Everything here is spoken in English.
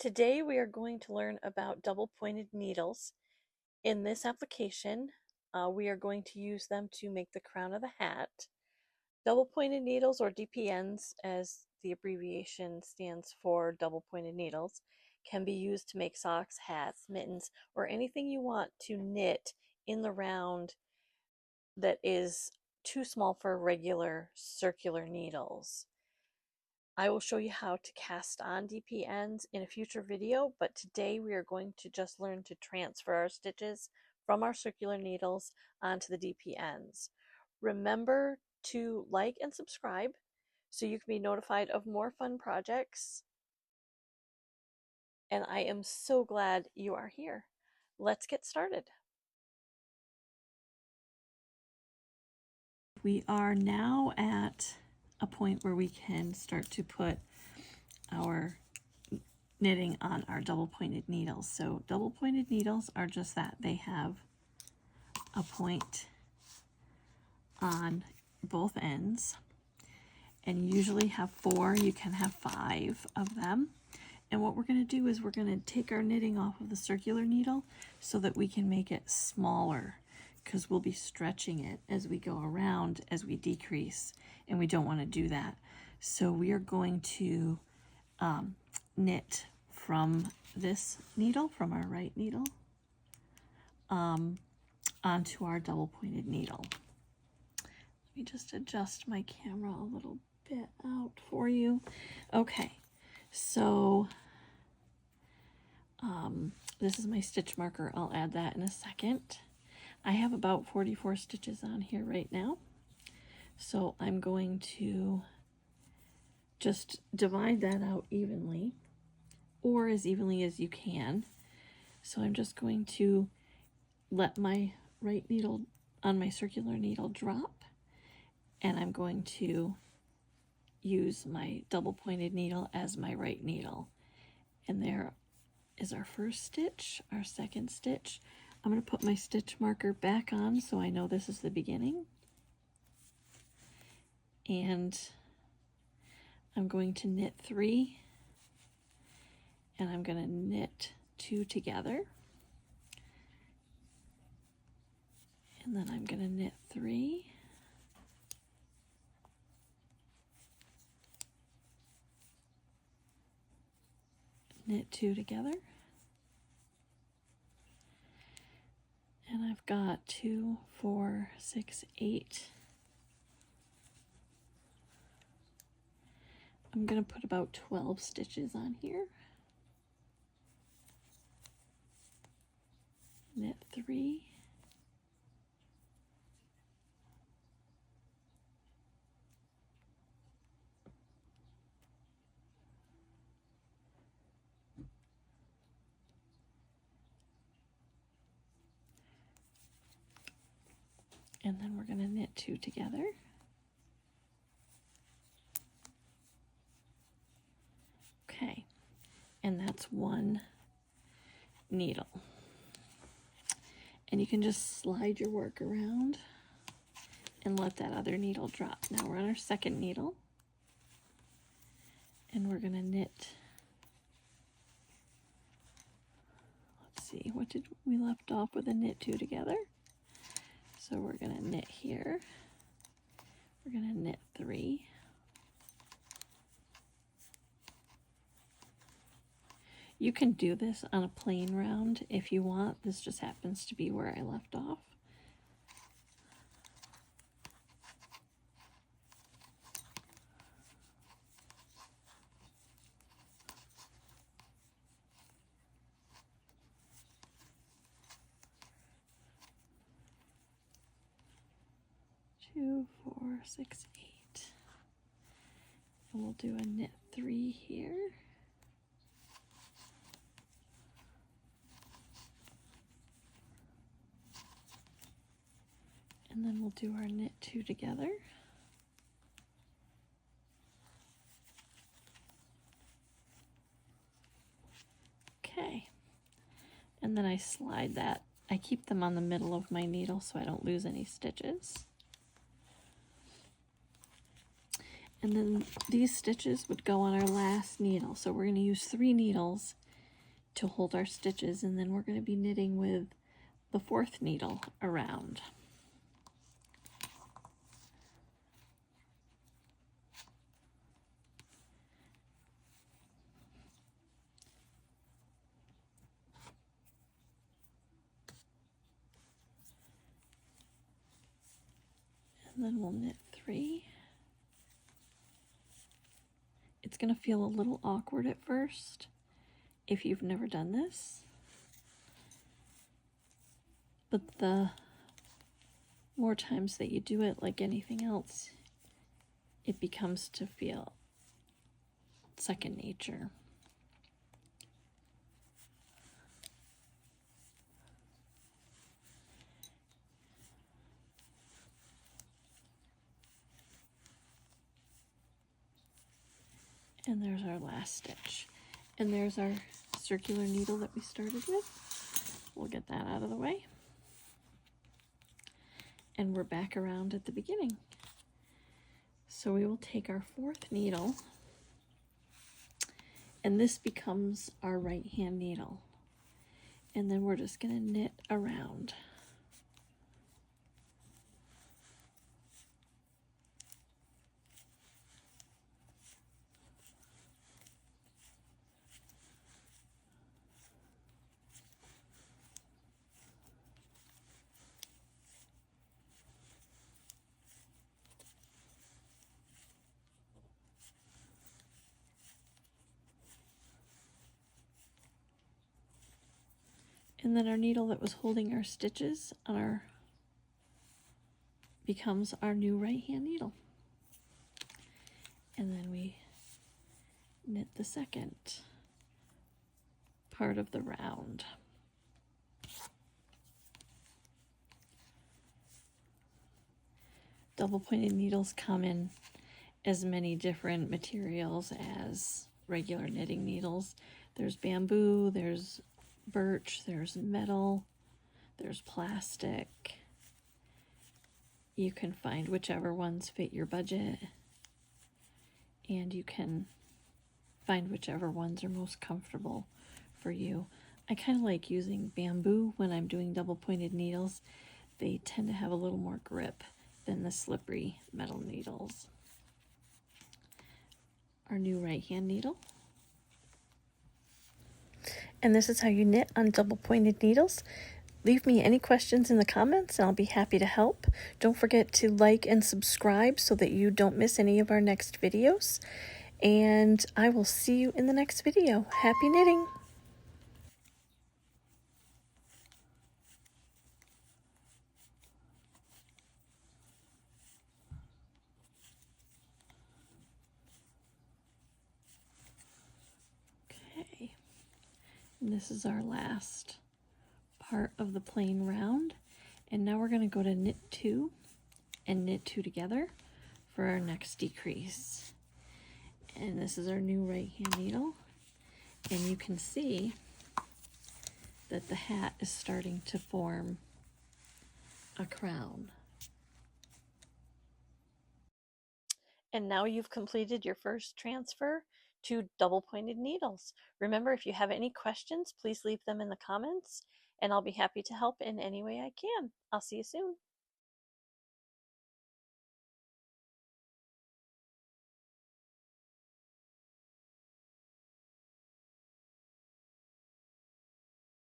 Today we are going to learn about double-pointed needles. In this application, we are going to use them to make the crown of the hat. Double-pointed needles, or DPNs as the abbreviation stands for double-pointed needles, can be used to make socks, hats, mittens, or anything you want to knit in the round that is too small for regular circular needles. I will show you how to cast on DPNs in a future video, but today we are going to just learn to transfer our stitches from our circular needles onto the DPNs. Remember to like and subscribe so you can be notified of more fun projects. And I am so glad you are here. Let's get started. We are now at a point where we can start to put our knitting on our double-pointed needles. So double-pointed needles are just that. They have a point on both ends, and you usually have 4. You can have 5 of them. And what we're going to do is we're going to take our knitting off of the circular needle so that we can make it smaller, because we'll be stretching it as we go around as we decrease, and we don't want to do that. So we are going to knit from this needle, from our right needle, onto our double-pointed needle. Let me just adjust my camera a little bit out for you. Okay, so this is my stitch marker. I'll add that in a second. I have about 44 stitches on here right now, so I'm going to just divide that out evenly, or as evenly as you can. So I'm just going to let my right needle on my circular needle drop, and I'm going to use my double-pointed needle as my right needle. And there is our first stitch, our second stitch. I'm going to put my stitch marker back on so I know this is the beginning. And I'm going to knit 3, and I'm going to knit 2 together. And then I'm going to knit 3. Knit 2 together. And I've got 2, 4, 6, 8. I'm going to put about 12 stitches on here. Knit 3. And then we're going to knit 2 together. Okay, and that's one needle. And you can just slide your work around and let that other needle drop. Now we're on our second needle, and we're going to knit. Let's see, what did we left off with? A knit 2 together. So we're going to knit here. We're going to knit 3. You can do this on a plain round if you want. This just happens to be where I left off. Two, 4, 6, 8. And we'll do a knit 3 here. And then we'll do our knit 2 together. Okay. And then I slide that. I keep them on the middle of my needle so I don't lose any stitches. And then these stitches would go on our last needle. So we're going to use 3 needles to hold our stitches, and then we're going to be knitting with the 4th needle around. And then we'll knit 3. It's going to feel a little awkward at first if you've never done this, but the more times that you do it, like anything else, it becomes to feel second nature. And there's our last stitch. And there's our circular needle that we started with. We'll get that out of the way. And we're back around at the beginning. So we will take our 4th needle, and this becomes our right hand needle. And then we're just going to knit around. And then our needle that was holding our stitches on our becomes our new right hand needle. And then we knit the second part of the round. Double pointed needles come in as many different materials as regular knitting needles. There's bamboo, there's birch, there's metal, there's plastic. You can find whichever ones fit your budget, and you can find whichever ones are most comfortable for you. I kind of like using bamboo when I'm doing double pointed needles. They tend to have a little more grip than the slippery metal needles. Our new right hand needle. And this is how you knit on double pointed needles. Leave me any questions in the comments and I'll be happy to help. Don't forget to like and subscribe so that you don't miss any of our next videos. And I will see you in the next video. Happy knitting! Okay, and this is our last part of the plain round, and now we're going to go to knit 2 and knit 2 together for our next decrease. And this is our new right hand needle, and you can see that the hat is starting to form a crown. And now you've completed your first transfer to double pointed needles. Remember, if you have any questions, please leave them in the comments and I'll be happy to help in any way I can. I'll see you soon.